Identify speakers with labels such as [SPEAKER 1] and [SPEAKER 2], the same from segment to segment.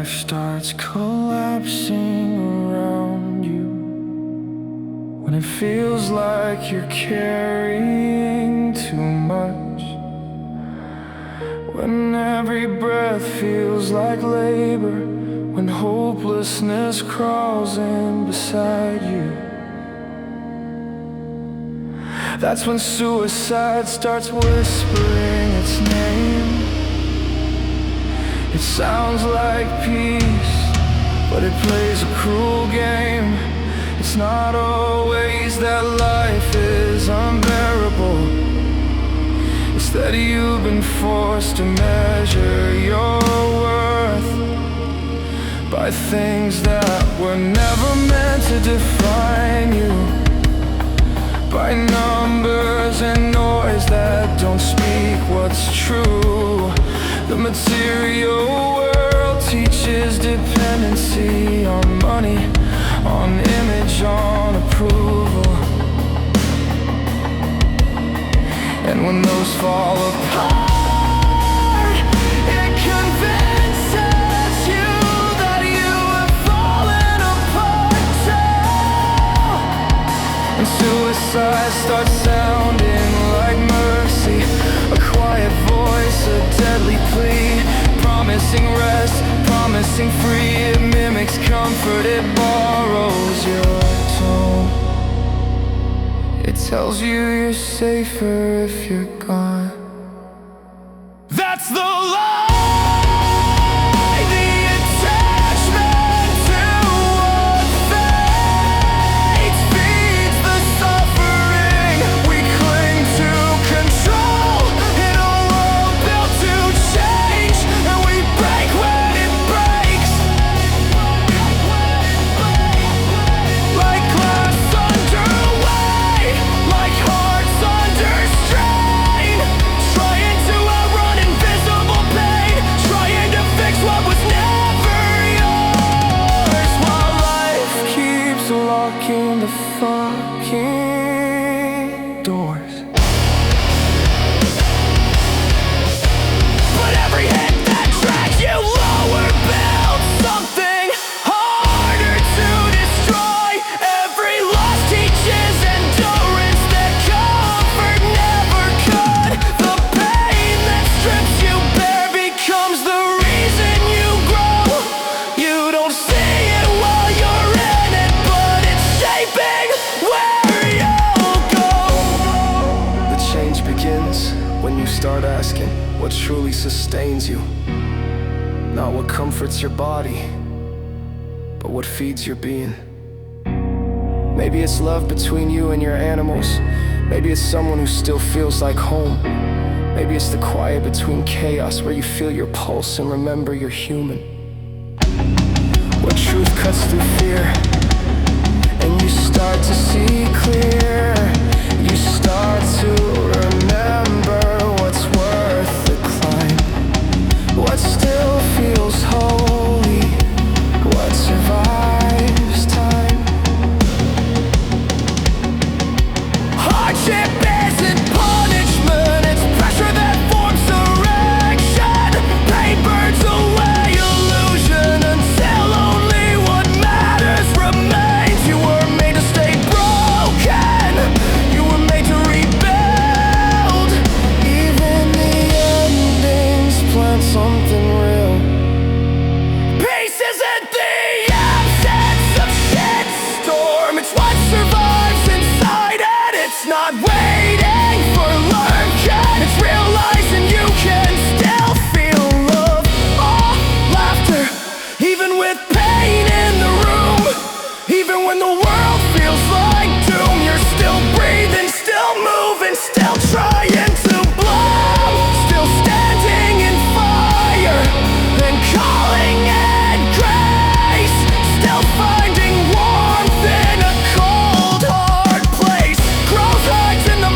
[SPEAKER 1] life starts collapsing around you, when it feels like you're carrying too much, when every breath feels like labor, when hopelessness crawls in beside you. That's when suicide starts whispering its name. It sounds like peace, but it plays a cruel game. It's not always that life is unbearable. It's that you've been forced to measure your worth by things that were never meant to define you, by numbers and noise that don't speak what's true. The material world teaches dependency on money, on image, on approval. And when those fall apart, it convinces you that you have fallen apart too. And suicide starts sounding like mercy, a quiet voice, a deadly plea, promising rest, promising free. It mimics comfort, it borrows your tone. It tells you you're safer if you're gone. That's the lie. The attachment to what fades feeds the suffering. We cling to control in a world built to change, and we break when it breaks, like glass under weight, like hearts under strain, trying to outrun invisible pain, trying to fix what was never yours, while life keeps locking the fucking doors. But every hit that drags you lower builds something harder to destroy. Every loss teaches endurance that comfort never could. The pain that strips you bare becomes the reason you grow. You don't see it while you're in it, but it's shaping where you'll go. The change begins when you start asking what truly sustains you, not what comforts your body, but what feeds your being. Maybe it's love between you and your animals. Maybe it's someone who still feels like home. Maybe it's the quiet between chaos, where you feel your pulse and remember you're human. Where truth cuts through fear, and you start to see clear. You start to remember what's worth the climb, what still feels holy, what survives time. Hardship isn't punishment, it's pressure that forms direction. Pain burns away illusion until only what matters remains. You were made to stay broken, you were made to rebuild. Even the endings plant something real. Peace isn't the absence of shitstorm, it's what survives inside it. It's not waiting for lurking, it's realizing you can still feel love, awe, laughter, even with pain in the room. Even when the world feels like doom, you're still breathing, still moving, still trying to bloom, still standing in fire and calling it grace, still finding warmth in a cold, hard place. Growth hides in the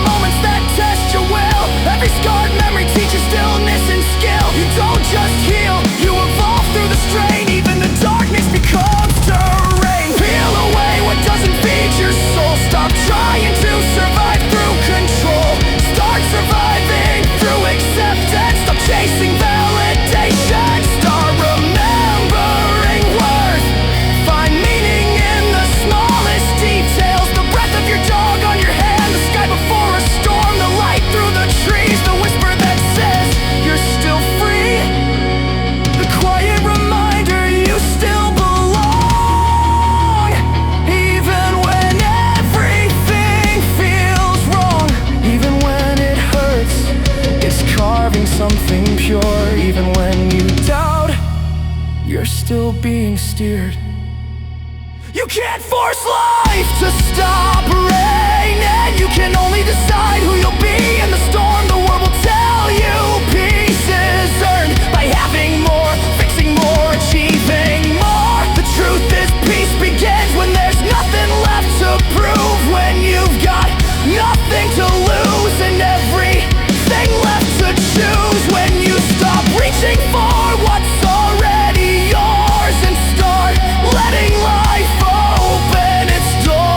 [SPEAKER 1] still being steered. You can't force life to stop raining. You can only decide who you'll be in the storm. The world will tell you peace is earned by having more, fixing more, achieving more. The truth is peace begins when there's nothing left to prove, when you've got nothing to lose and everything left to choose. When you stop reaching for what's already yours and start letting life open its doors.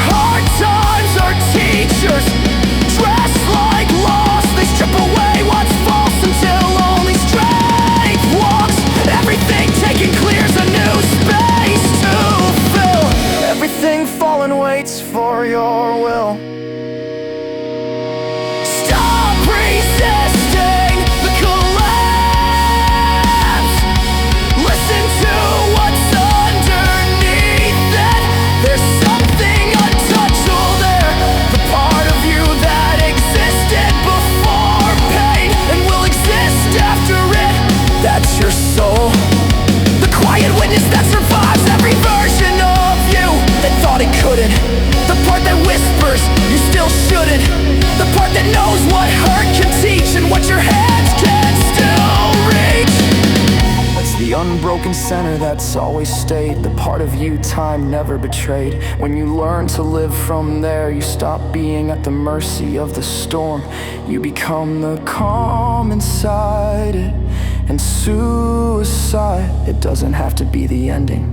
[SPEAKER 1] Hard times are teachers dressed like loss. They strip away what's false until only strength walks. Everything taken clears a new space to fill. Everything fallen waits for your will. Stop resisting the collapse. Listen to what's underneath it. There's something untouchable there, the part of you that existed before pain and will exist after it. That's your soul, the quiet witness that survives every version of you that thought it couldn't. The part that whispers you still shouldn't. The part that knows what hurt can teach and what your hands can still reach. That's the unbroken center that's always stayed, the part of you time never betrayed. When you learn to live from there, you stop being at the mercy of the storm. You become the calm inside it. And suicide, it doesn't have to be the ending.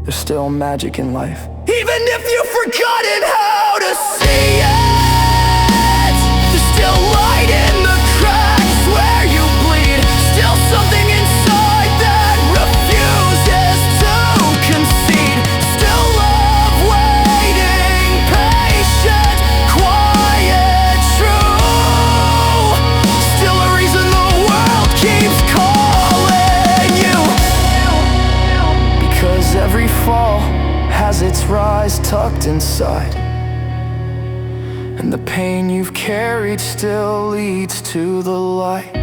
[SPEAKER 1] There's still magic in life, even if you've forgotten how to see it. There's still light in the cracks where you bleed. Still something inside that refuses to concede. Still love waiting, patient, quiet, true. Still a reason the world keeps calling you. Because every fall has its rise tucked inside, and the pain you've carried still leads to the light.